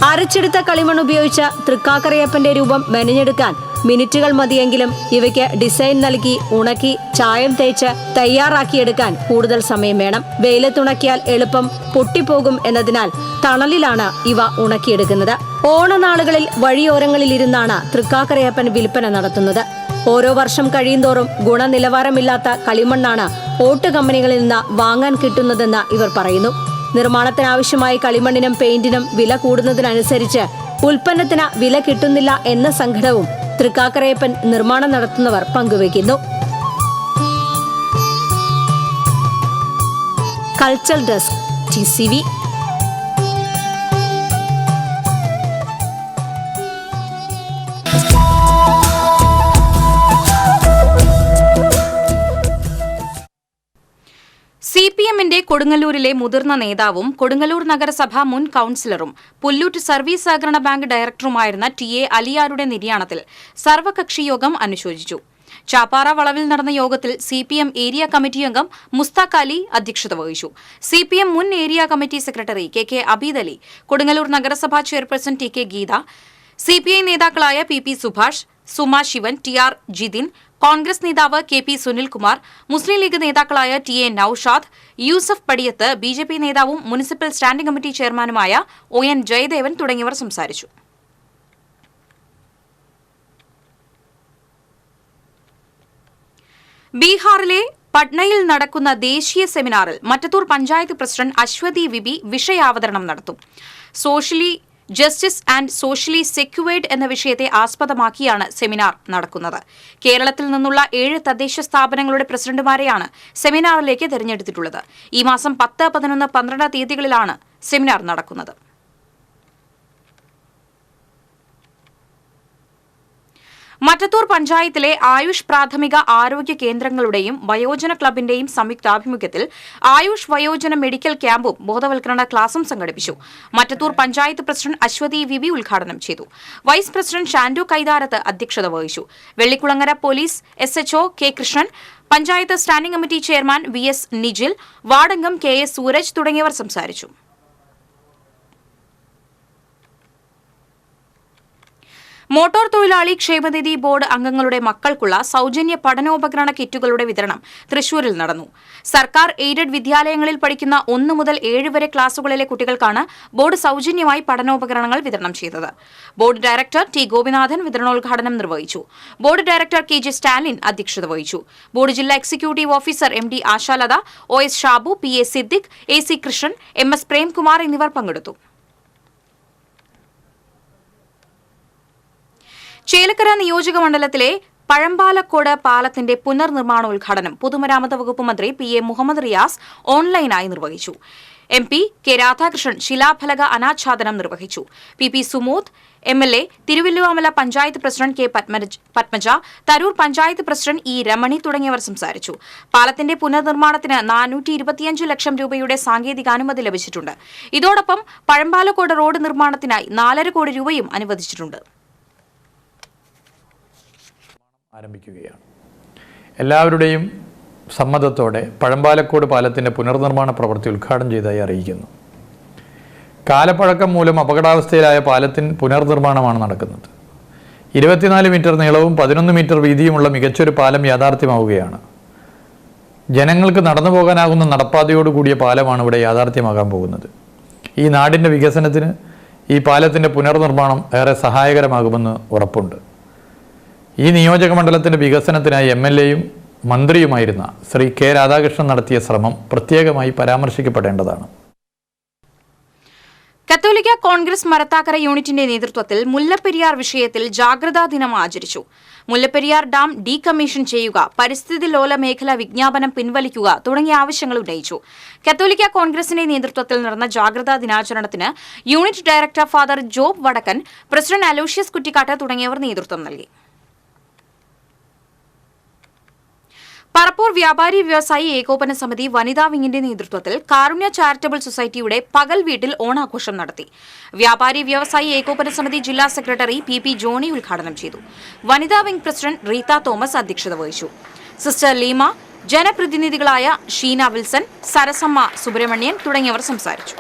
അരച്ചെടുത്ത കളിമൺ ഉപയോഗിച്ച തൃക്കാക്കരയപ്പന്റെ രൂപം മെനഞ്ഞെടുക്കാൻ മിനിറ്റുകൾ മതിയെങ്കിലും ഇവയ്ക്ക് ഡിസൈൻ നൽകി ഉണക്കി ചായം തേച്ച് തയ്യാറാക്കിയെടുക്കാൻ കൂടുതൽ സമയം വേണം. വെയിലത്തുണക്കിയാൽ എളുപ്പം പൊട്ടിപ്പോകും എന്നതിനാൽ തണലിലാണ് ഇവ ഉണക്കിയെടുക്കുന്നത്. ഓണനാളുകളിൽ വഴിയോരങ്ങളിലിരുന്നാണ് തൃക്കാക്കരയപ്പൻ വിൽപ്പന നടത്തുന്നത്. ഓരോ വർഷം കഴിയുന്തോറും ഗുണനിലവാരമില്ലാത്ത കളിമണ്ണാണ് ഓട്ട് കമ്പനികളിൽ നിന്ന് വാങ്ങാൻ കിട്ടുന്നതെന്ന് ഇവർ പറയുന്നു. നിർമ്മാണത്തിനാവശ്യമായ കളിമണ്ണിനും പെയിന്റിനും വില കൂടുന്നതിനനുസരിച്ച് ഉൽപ്പന്നത്തിന് വില കിട്ടുന്നില്ല എന്ന സങ്കടവും തൃക്കാക്കരയപ്പൻ നിർമ്മാണം നടത്തുന്നവർ പങ്കുവയ്ക്കുന്നു. Culture desk TCV. CPMന്റെ കൊടുങ്ങല്ലൂരിലെ മുതിർന്ന നേതാവും കൊടുങ്ങല്ലൂർ നഗരസഭ മുൻ കൌൺസിലറും പുല്ലൂറ്റ് സർവീസ് സഹകരണ ബാങ്ക് ഡയറക്ടറുമായിരുന്ന TA അലിയാരുടെ നിര്യാണത്തിൽ സർവകക്ഷി യോഗം അനുശോചിച്ചു. ചാപ്പാറ വളവിൽ നടന്ന യോഗത്തിൽ CPM ഏരിയ കമ്മിറ്റി അംഗം മുസ്താഖ് അലി അധ്യക്ഷത വഹിച്ചു. CPM മുൻ area committee secretary KK Abeed Ali, Kodungallur നഗരസഭാ ചെയർപേഴ്സൺ TK ഗീത, CPI നേതാക്കളായ PP Subhash, Suma Sivan, TR Jithin, Congress നേതാവ് KP സുനിൽകുമാർ, മുസ്ലിം ലീഗ് നേതാക്കളായ TA നൌഷാദ്, യൂസഫ് പടിയത്ത്, BJP നേതാവും മുനിസിപ്പൽ സ്റ്റാൻഡിംഗ് കമ്മിറ്റി ചെയർമാനുമായ ON ജയദേവൻ തുടങ്ങിയവർ സംസാരിച്ചു. ബീഹാറിലെ പട്നയിൽ നടക്കുന്ന ദേശീയ സെമിനാറിൽ മറ്റത്തൂർ പഞ്ചായത്ത് പ്രസിഡന്റ് അശ്വതി വിബി വിഷയാവതരണം നടത്തും. Socially justice and socially secured എന്ന വിഷയത്തെ ആസ്പദമാക്കിയാണ് സെമിനാർ നടക്കുന്നത്. കേരളത്തിൽ നിന്നുള്ള 7 തദ്ദേശ സ്ഥാപനങ്ങളുടെ പ്രസിഡന്റുമാരെയാണ് സെമിനാറിലേക്ക് തെരഞ്ഞെടുത്തിട്ടുള്ളത്. ഈ മാസം 10, 11, 12 തീയതികളിലാണ് സെമിനാർ നടക്കുന്നത്. മറ്റത്തൂർ പഞ്ചായത്തിലെ ആയുഷ് പ്രാഥമിക ആരോഗ്യ കേന്ദ്രങ്ങളുടെയും വയോജന ക്ലബിന്റെയും സംയുക്താഭിമുഖ്യത്തിൽ ആയുഷ് വയോജന മെഡിക്കൽ ക്യാമ്പും ബോധവൽക്കരണ ക്ലാസും സംഘടിപ്പിച്ചു. മറ്റത്തൂർ പഞ്ചായത്ത് പ്രസിഡന്റ് അശ്വതി വിവി ഉദ്ഘാടനം ചെയ്തു. വൈസ് പ്രസിഡന്റ് ഷാൻഡു കൈതാരത്ത് അധ്യക്ഷത വഹിച്ചു. Vellikulangara police SHO K Krishnan, panchayat standing committee chairman VS Nijil, വാർഡംഗം KS സൂരജ് തുടങ്ങിയവർ സംസാരിച്ചു. മോട്ടോർ തൊഴിലാളി ക്ഷേമനിധി ബോർഡ് അംഗങ്ങളുടെ മക്കൾക്കുള്ള സൗജന്യ പഠനോപകരണ കിറ്റുകളുടെ വിതരണം തൃശൂരിൽ നടന്നു. സർക്കാർ എയ്ഡഡ് വിദ്യാലയങ്ങളിൽ പഠിക്കുന്ന 1 മുതൽ 7 വരെ ക്ലാസുകളിലെ കുട്ടികൾക്കാണ് ബോർഡ് സൗജന്യമായി പഠനോപകരണങ്ങൾ വിതരണം ചെയ്തത്. ബോർഡ് ഡയറക്ടർ T ഗോപിനാഥൻ വിതരണോദ്ഘാടനം നിർവഹിച്ചു. ബോർഡ് ഡയറക്ടർ KJ സ്റ്റാലിൻ അധ്യക്ഷത വഹിച്ചു. ബോർഡ് ജില്ലാ executive officer MD Ashalatha, OS Shabu, PA Siddique, AC Krishnan, MS Premkumar എന്നിവർ പങ്കെടുത്തു. ചേലക്കര നിയോജക മണ്ഡലത്തിലെ പഴമ്പാലക്കോട് പാലത്തിന്റെ പുനർനിർമ്മാണോദ്ഘാടനം പൊതുമരാമത്ത് വകുപ്പ് മന്ത്രി PA മുഹമ്മദ് റിയാസ് ഓൺലൈനായി നിർവഹിച്ചു. MP K രാധാകൃഷ്ണൻ ശിലാഫലക അനാച്ഛാദനം നിർവഹിച്ചു. PP Sumod MLA, Thiruvilwamala panchayat president K Padmaja, Tharoor panchayat president E Ramani തുടങ്ങിയവർ സംസാരിച്ചു. പാലത്തിന്റെ പുനർനിർമ്മാണത്തിന് 425 ലക്ഷം രൂപയുടെ സാങ്കേതികാനുമതി ലഭിച്ചിട്ടുണ്ട്. ഇതോടൊപ്പം പഴമ്പാലക്കോട് റോഡ് നിർമ്മാണത്തിനായി 4.5 കോടി രൂപയും അനുവദിച്ചിട്ടുണ്ട്. ആരംഭിക്കുകയാണ്. എല്ലാവരുടെയും സമ്മതത്തോടെ പഴമ്പാലക്കോട് പാലത്തിൻ്റെ പുനർനിർമ്മാണ പ്രവൃത്തി ഉദ്ഘാടനം ചെയ്തതായി അറിയിക്കുന്നു. കാലപ്പഴക്കം മൂലം അപകടാവസ്ഥയിലായ പാലത്തിന് പുനർനിർമ്മാണമാണ് നടക്കുന്നത്. 24 മീറ്റർ നീളവും 11 മീറ്റർ വീതിയുമുള്ള മികച്ചൊരു പാലം യാഥാർത്ഥ്യമാവുകയാണ്. ജനങ്ങൾക്ക് നടന്നു പോകാനാകുന്ന നടപ്പാതയോടുകൂടിയ പാലമാണ് ഇവിടെ യാഥാർത്ഥ്യമാകാൻ പോകുന്നത്. ഈ നാടിൻ്റെ വികസനത്തിന് ഈ പാലത്തിൻ്റെ പുനർനിർമ്മാണം ഏറെ സഹായകരമാകുമെന്ന് ഉറപ്പുണ്ട്. ഈ നിയോജകമണ്ഡലത്തിൻ്റെ വികസനത്തിനായി MLAയും മന്ത്രിയുമായിരുന്ന ശ്രീ K രാധാകൃഷ്ണൻ നടത്തിയ ശ്രമം പ്രത്യേകമായി പരാമർശിക്കപ്പെടേണ്ടതാണ്. കത്തോലിക്ക കോൺഗ്രസ് മരത്താക്കര യൂണിറ്റിന്റെ നേതൃത്വത്തിൽ മുല്ലപ്പെരിയാർ വിഷയത്തിൽ ജാഗ്രതാ ദിനം ആചരിച്ചു. മുല്ലപ്പെരിയാർ ഡാം ഡീകമ്മീഷൻ ചെയ്യുക, പരിസ്ഥിതി ലോല മേഖല വിജ്ഞാപനം പിൻവലിക്കുക തുടങ്ങിയ ആവശ്യങ്ങൾ ഉന്നയിച്ചു. കത്തോലിക്ക കോൺഗ്രസിന്റെ നേതൃത്വത്തിൽ നടന്ന ജാഗ്രതാ ദിനാചരണത്തിന് യൂണിറ്റ് ഡയറക്ടർ ഫാദർ ജോബ് വടക്കൻ, പ്രസിഡന്റ് അലോഷ്യസ് കുറ്റിക്കാട്ട് തുടങ്ങിയവർ നേതൃത്വം നൽകി. പറപ്പൂർ വ്യാപാരി വ്യവസായി ഏകോപന സമിതി വനിതാ വിങ്ങിന്റെ നേതൃത്വത്തിൽ കാരുണ്യ ചാരിറ്റബിൾ സൊസൈറ്റിയുടെ പകൽ വീട്ടിൽ ഓണാഘോഷം നടത്തി. വ്യാപാരി വ്യവസായി ഏകോപന സമിതി ജില്ലാ സെക്രട്ടറി PP ജോണി ഉദ്ഘാടനം ചെയ്തു. വനിതാ വിംഗ് പ്രസിഡന്റ് റീത്ത തോമസ് അധ്യക്ഷത വഹിച്ചു. സിസ്റ്റർ ലീമ, ജനപ്രതിനിധികളായ ഷീന വിൽസൺ, സരസമ്മ സുബ്രഹ്മണ്യൻ തുടങ്ങിയവർ സംസാരിച്ചു.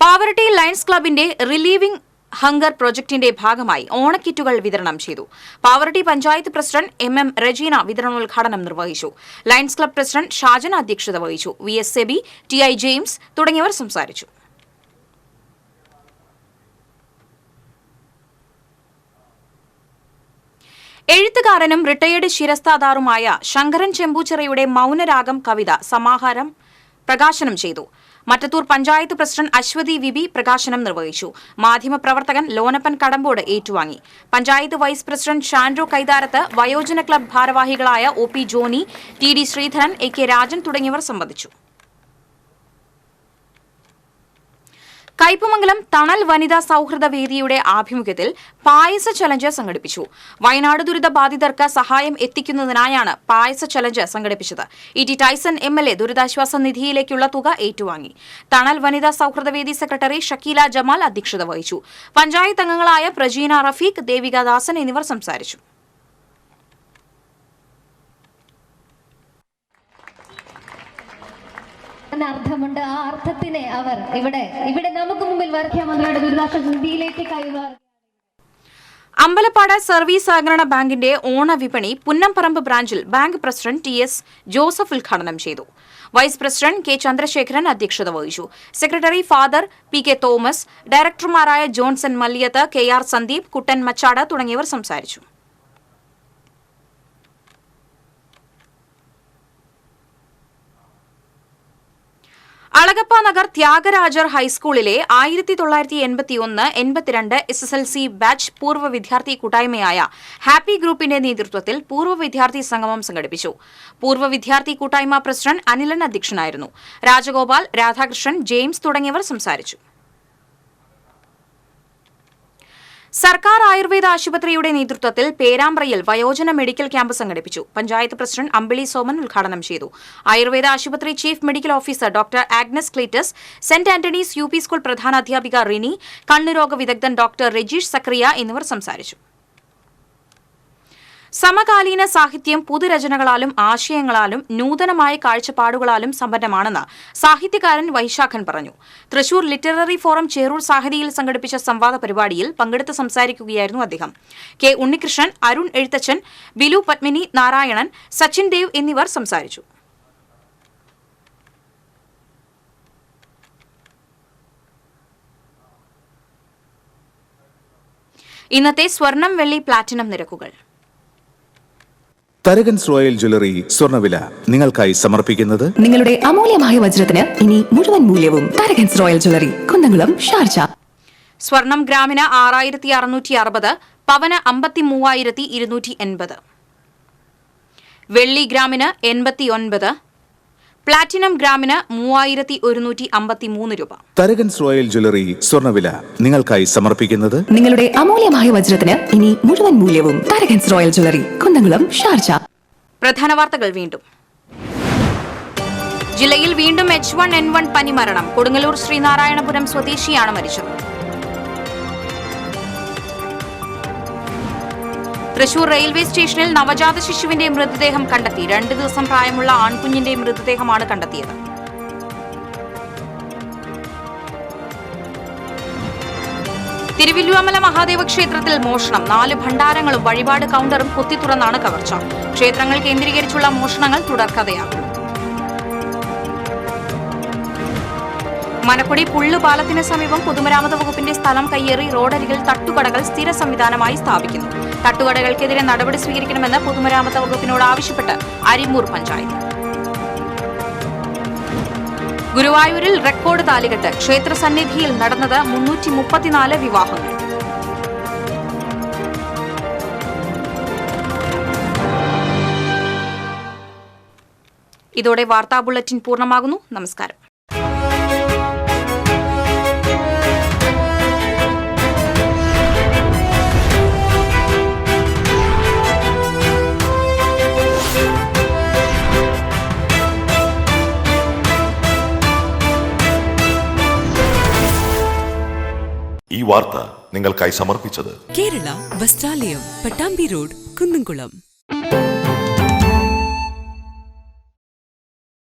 പാവറട്ടി ലയൺസ് ക്ലബിന്റെ റിലീവിംഗ് ഹങ്കർ പ്രൊജക്ടിന്റെ ഭാഗമായി ഓണക്കിറ്റുകൾ വിതരണം ചെയ്തു. പാവറട്ടി പഞ്ചായത്ത് പ്രസിഡന്റ് MM റജീന വിതരണോദ്ഘാടനം നിർവഹിച്ചു. ലയൺസ് ക്ലബ് പ്രസിഡന്റ് ഷാജൻ അധ്യക്ഷത വഹിച്ചു. VS സെബി, TI ജെയിംസ് തുടങ്ങിയവർ സംസാരിച്ചു. എഴുത്തുകാരനും റിട്ടയേർഡ് ശിരസ്താദാറുമായ ശങ്കരൻ ചെമ്പൂച്ചിറയുടെ മൗനരാഗം കവിത സമാഹാരം പ്രകാശനം ചെയ്തു. മറ്റത്തൂർ പഞ്ചായത്ത് പ്രസിഡന്റ് അശ്വതി വിബി പ്രകാശനം നിർവഹിച്ചു. മാധ്യമപ്രവർത്തകൻ ലോനപ്പൻ കടമ്പോട് ഏറ്റുവാങ്ങി. പഞ്ചായത്ത് വൈസ് പ്രസിഡന്റ് ഷാൻഡ്രോ കൈതാരത്ത്, വയോജന ക്ലബ് ഭാരവാഹികളായ OP Johny, TD Sreedharan, AK Rajan തുടങ്ങിയവർ സംബന്ധിച്ചു. കയ്പമംഗലം തണൽ വനിതാ സൗഹൃദ വേദിയുടെ ആഭിമുഖ്യത്തിൽ പായസ ചലഞ്ച് സംഘടിപ്പിച്ചു. വയനാട് ദുരിത ബാധിതർക്ക് സഹായം എത്തിക്കുന്നതിനായാണ് പായസ ചലഞ്ച് സംഘടിപ്പിച്ചത്. ET ടൈസൺ MLA ദുരിതാശ്വാസ നിധിയിലേക്കുള്ള തുക ഏറ്റുവാങ്ങി. തണൽ വനിതാ സൗഹൃദ വേദി സെക്രട്ടറി ഷക്കീല ജമാൽ അധ്യക്ഷത വഹിച്ചു. പഞ്ചായത്ത് അംഗങ്ങളായ പ്രജീന റഫീഖ്, ദേവിക ദാസൻ എന്നിവർ സംസാരിച്ചു. അർത്ഥമുണ്ട്. ആ അർത്ഥത്തിനെ അവർ ഇവിടെ നമുക്ക് മുമ്പിൽ മുഖ്യമന്ത്രിയുടെ ദുരിതാശ്വാസ നിധിയിലേക്ക് കൈമാറി. അമ്പലപ്പാട് സർവീസ് സഹകരണ ബാങ്കിന്റെ ഓണവിപണി പുന്നംപറമ്പ് ബ്രാഞ്ചിൽ ബാങ്ക് പ്രസിഡന്റ് TS ജോസഫ് ഉദ്ഘാടനം ചെയ്തു. വൈസ് പ്രസിഡന്റ് K ചന്ദ്രശേഖരൻ അധ്യക്ഷത വഹിച്ചു. സെക്രട്ടറി ഫാദർ PK തോമസ്, ഡയറക്ടർമാരായ ജോൺസൺ മല്ലിയത്ത്, KR സന്ദീപ്, കുട്ടൻ മച്ചാട് തുടങ്ങിയവർ സംസാരിച്ചു. അളഗപ്പ നഗർ ത്യാഗരാജർ ഹൈസ്കൂളിലെ 1981-82 SSLC ബാച്ച് പൂർവ്വ വിദ്യാർത്ഥി കൂട്ടായ്മയായ ഹാപ്പി ഗ്രൂപ്പിന്റെ നേതൃത്വത്തിൽ പൂർവ്വ വിദ്യാർത്ഥി സംഗമം സംഘടിപ്പിച്ചു. പൂർവ്വ വിദ്യാർത്ഥി കൂട്ടായ്മ പ്രസിഡന്റ് അനിലൻ അധ്യക്ഷനായിരുന്നു. രാജഗോപാൽ, രാധാകൃഷ്ണൻ, ജെയിംസ് തുടങ്ങിയവർ സംസാരിച്ചു. സർക്കാർ ആയുർവേദ ആശുപത്രിയുടെ നേതൃത്വത്തിൽ പേരാമ്പ്രയിൽ വയോജന മെഡിക്കൽ ക്യാമ്പ് സംഘടിപ്പിച്ചു. പഞ്ചായത്ത് പ്രസിഡന്റ് അമ്പിളി സോമൻ ഉദ്ഘാടനം ചെയ്തു. ആയുർവേദ ആശുപത്രി chief medical officer doctor Agnes Cleetus, saint Antony's UP school പ്രധാനാധ്യാപിക റിനി, കണ്ണുരോഗ വിദഗ്ധൻ ഡോക്ടർ രജീഷ് സക്രിയ എന്നിവർ സംസാരിച്ചു. സമകാലീന സാഹിത്യം പുതുരചനകളാലും ആശയങ്ങളാലും നൂതനമായ കാഴ്ചപ്പാടുകളാലും സമ്പന്നമാണെന്ന് സാഹിത്യകാരൻ വൈശാഖൻ പറഞ്ഞു. തൃശൂർ ലിറ്റററി ഫോറം ചേറൂർ സാഹിതിയിൽ സംഘടിപ്പിച്ച സംവാദ പരിപാടിയിൽ പങ്കെടുത്ത് സംസാരിക്കുകയായിരുന്നു അദ്ദേഹം. കെ ഉണ്ണികൃഷ്ണൻ, അരുൺ എഴുത്തച്ഛൻ, ബിലു പത്മിനി നാരായണൻ, സച്ചിൻ ദേവ് എന്നിവർ സംസാരിച്ചു. ഇന്നത്തെ സ്വർണം, വെള്ളി, പ്ലാറ്റിനം നിരക്കുകൾ. തരകൻസ് റോയൽ ജ്വല്ലറി സ്വർണ്ണവില നിങ്ങൾക്കായി സമർപ്പിക്കുന്നത് നിങ്ങളുടെ അമൂല്യമായ വജ്രത്തിന് ഇനി മുഴുവൻ മൂല്യവും Tharakans royal jewellery, Kunnamkulam, Sharjah. സ്വർണം ഗ്രാമിന് 6660, പവന് 53,280, വെള്ളി ഗ്രാമിന് 89, പ്ലാറ്റിനം ഗ്രാമിന് 3153 രൂപ. തരകൻസ് റോയൽ ജ്വല്ലറി സ്വർണ്ണവില നിങ്ങൾക്കായി സമർപ്പിക്കുന്നത് നിങ്ങളുടെ അമൂല്യമായ വജ്രത്തിന് ഇനി മുഴുവൻ മൂല്യവും Tharakans royal jewellery, Kunnamkulam, Sharjah. പ്രധാന വാർത്തകൾ വീണ്ടും. ജില്ലയിൽ വീണ്ടും H1N1 പനി മരണം. കൊടുങ്ങല്ലൂർ ശ്രീനാരായണപുരം സ്വദേശിയാണ് മരിച്ചത്. തൃശൂർ റെയിൽവേ സ്റ്റേഷനിൽ നവജാത ശിശുവിന്റെ മൃതദേഹം കണ്ടെത്തി. 2 ദിവസം പ്രായമുള്ള ആൺകുഞ്ഞിന്റെ മൃതദേഹമാണ് കണ്ടെത്തിയത്. തിരുവല്ലുവമല മഹാദേവ ക്ഷേത്രത്തിൽ മോഷണം. 4 ഭണ്ഡാരങ്ങളും വഴിപാട് കൗണ്ടറും കുത്തിത്തുറന്നാണ് കവർച്ച. ക്ഷേത്രങ്ങൾ കേന്ദ്രീകരിച്ചുള്ള മോഷണങ്ങൾ തുടർക്കഥയാകും. മനക്കുടി പുള്ളുപാലത്തിന് സമീപം പൊതുമരാമത്ത് വകുപ്പിന്റെ സ്ഥലം കയ്യേറി റോഡരികിൽ തട്ടുകടകൾ സ്ഥിര സംവിധാനമായി സ്ഥാപിക്കുന്നു. തട്ടുകടകൾക്കെതിരെ നടപടി സ്വീകരിക്കണമെന്ന് പൊതുമരാമത്ത് വകുപ്പിനോട് ആവശ്യപ്പെട്ട് അരിമ്പൂർ പഞ്ചായത്ത്. ഗുരുവായൂരിൽ റെക്കോർഡ് താലികെട്ട്. ക്ഷേത്ര സന്നിധിയിൽ നടന്നത് 334 വിവാഹങ്ങൾ. ഇതോടെ വാർത്താ ബുള്ളറ്റിൻ പൂർണ്ണമാകുന്നു. നമസ്കാരം. ഈ വാർത്ത നിങ്ങൾക്കായി സമർപ്പിച്ചത് കേരള വസ്ത്രാലയം, പട്ടാമ്പി റോഡ്, കുന്നംകുളം.